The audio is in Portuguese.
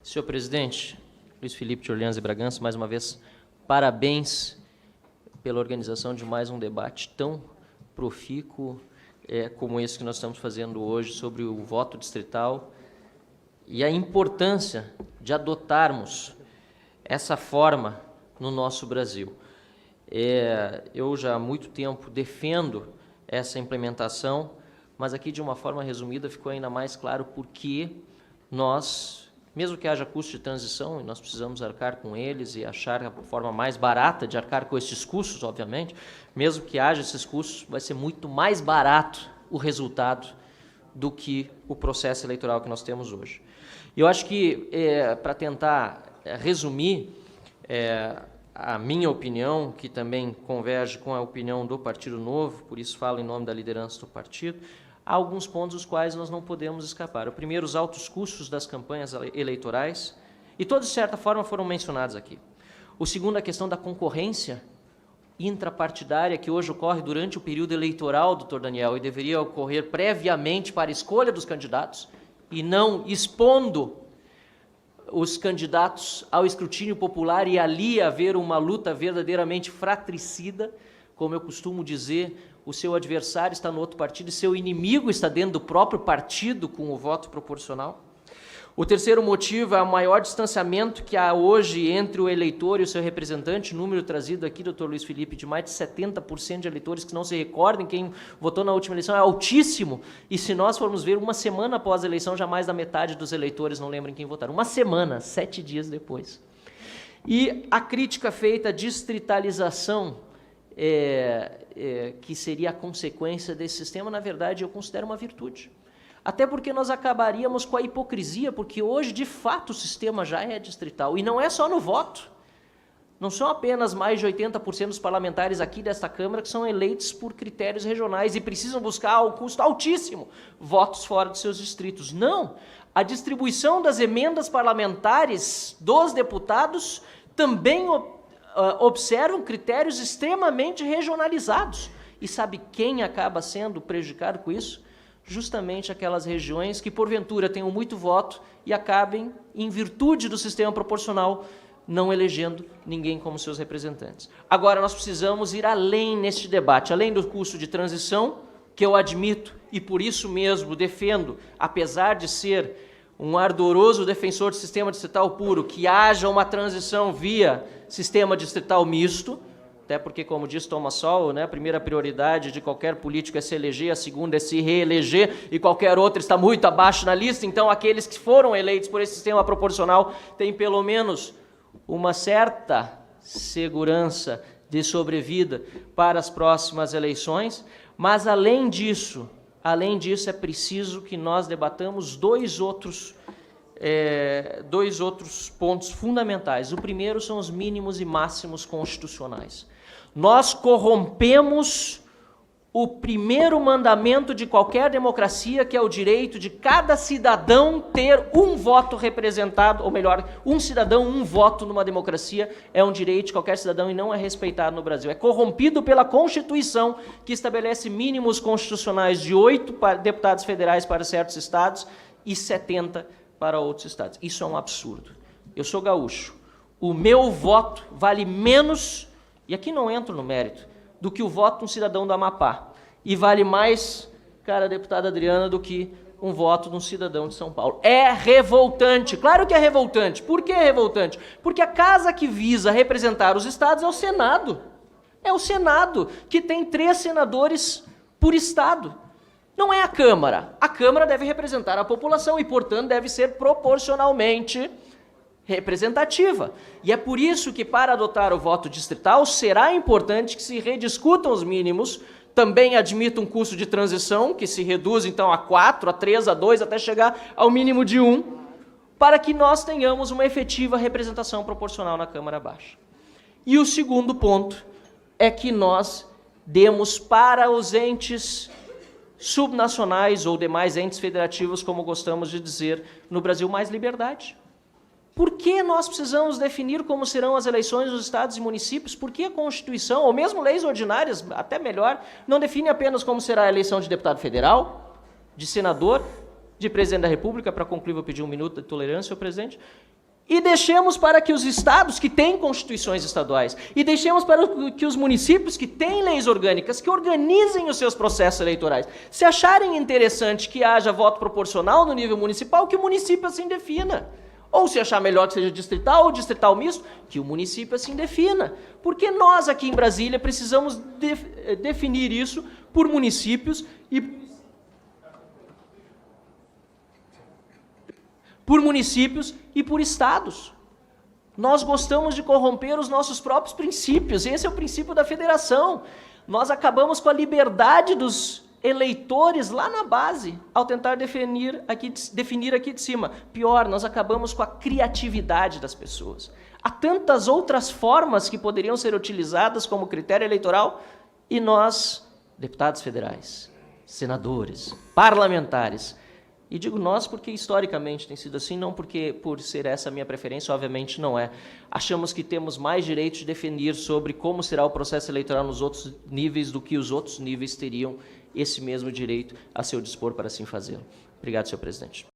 Senhor presidente, Luiz Felipe de Orleans e Bragança, mais uma vez, parabéns pela organização de mais um debate tão profícuo como esse que nós estamos fazendo hoje sobre o voto distrital e a importância de adotarmos essa forma no nosso Brasil. Eu já há muito tempo defendo essa implementação, mas aqui de uma forma resumida ficou ainda mais claro porque nós, mesmo que haja custo de transição, e nós precisamos arcar com eles e achar a forma mais barata de arcar com esses custos, obviamente, mesmo que haja esses custos, vai ser muito mais barato o resultado do que o processo eleitoral que nós temos hoje. Eu acho que, para tentar resumir a minha opinião, que também converge com a opinião do Partido Novo, por isso falo em nome da liderança do partido, há alguns pontos dos quais nós não podemos escapar. O primeiro, os altos custos das campanhas eleitorais, e todos, de certa forma, foram mencionados aqui. O segundo, a questão da concorrência intrapartidária, que hoje ocorre durante o período eleitoral, doutor Daniel, e deveria ocorrer previamente para a escolha dos candidatos, e não expondo os candidatos ao escrutínio popular e ali haver uma luta verdadeiramente fratricida, como eu costumo dizer, o seu adversário está no outro partido e seu inimigo está dentro do próprio partido com o voto proporcional. O terceiro motivo é o maior distanciamento que há hoje entre o eleitor e o seu representante, número trazido aqui, doutor Luiz Felipe, de mais de 70% de eleitores que não se recordem quem votou na última eleição, é altíssimo, e se nós formos ver, uma semana após a eleição, já mais da metade dos eleitores não lembram quem votaram. Uma semana, 7 dias depois. E a crítica feita à distritalização, que seria a consequência desse sistema, na verdade, eu considero uma virtude. Até porque nós acabaríamos com a hipocrisia, porque hoje, de fato, o sistema já é distrital. E não é só no voto. Não são apenas mais de 80% dos parlamentares aqui desta Câmara que são eleitos por critérios regionais e precisam buscar, ao custo altíssimo, votos fora dos seus distritos. Não! A distribuição das emendas parlamentares dos deputados também observam critérios extremamente regionalizados. E sabe quem acaba sendo prejudicado com isso? Justamente aquelas regiões que, porventura, tenham muito voto e acabem, em virtude do sistema proporcional, não elegendo ninguém como seus representantes. Agora, nós precisamos ir além neste debate, além do custo de transição, que eu admito e, por isso mesmo, defendo, apesar de ser um ardoroso defensor do sistema distrital puro, que haja uma transição via sistema distrital misto, até porque, como diz Thomas Sowell, né, a primeira prioridade de qualquer político é se eleger, a segunda é se reeleger, e qualquer outra está muito abaixo na lista, então aqueles que foram eleitos por esse sistema proporcional têm pelo menos uma certa segurança de sobrevida para as próximas eleições, mas além disso é preciso que nós debatamos dois outros pontos fundamentais. O primeiro são os mínimos e máximos constitucionais. Nós corrompemos o primeiro mandamento de qualquer democracia, que é o direito de cada cidadão ter um voto representado, ou melhor, um cidadão, um voto numa democracia, é um direito de qualquer cidadão e não é respeitado no Brasil. É corrompido pela Constituição, que estabelece mínimos constitucionais de 8 deputados federais para certos estados e 70 para outros estados. Isso é um absurdo. Eu sou gaúcho. O meu voto vale menos, e aqui não entro no mérito, do que o voto de um cidadão do Amapá. E vale mais, cara, deputada Adriana, do que um voto de um cidadão de São Paulo. É revoltante. Claro que é revoltante. Por que é revoltante? Porque a casa que visa representar os estados é o Senado. É o Senado, que tem 3 senadores por estado. Não é a Câmara. A Câmara deve representar a população e, portanto, deve ser proporcionalmente representativa. E é por isso que, para adotar o voto distrital, será importante que se rediscutam os mínimos, também admita um custo de transição, que se reduz, então, a 4, a 3, a 2, até chegar ao mínimo de 1, para que nós tenhamos uma efetiva representação proporcional na Câmara Baixa. E o segundo ponto é que nós demos para os entes subnacionais ou demais entes federativos, como gostamos de dizer, no Brasil, mais liberdade. Por que nós precisamos definir como serão as eleições dos estados e municípios? Por que a Constituição, ou mesmo leis ordinárias, até melhor, não define apenas como será a eleição de deputado federal, de senador, de presidente da República? Para concluir, vou pedir 1 minuto de tolerância, senhor presidente. E deixemos para que os estados que têm constituições estaduais, e deixemos para que os municípios que têm leis orgânicas, que organizem os seus processos eleitorais. Se acharem interessante que haja voto proporcional no nível municipal, que o município assim defina. Ou se achar melhor que seja distrital ou distrital misto, que o município assim defina. Porque nós aqui em Brasília precisamos definir isso por municípios e por estados. Nós gostamos de corromper os nossos próprios princípios. Esse é o princípio da federação. Nós acabamos com a liberdade dos eleitores lá na base, ao tentar definir aqui de cima. Pior, nós acabamos com a criatividade das pessoas. Há tantas outras formas que poderiam ser utilizadas como critério eleitoral e nós, deputados federais, senadores, parlamentares, e digo nós porque historicamente tem sido assim, não porque por ser essa a minha preferência, obviamente não é. Achamos que temos mais direito de definir sobre como será o processo eleitoral nos outros níveis do que os outros níveis teriam esse mesmo direito a seu dispor para assim fazê-lo. Obrigado, senhor presidente.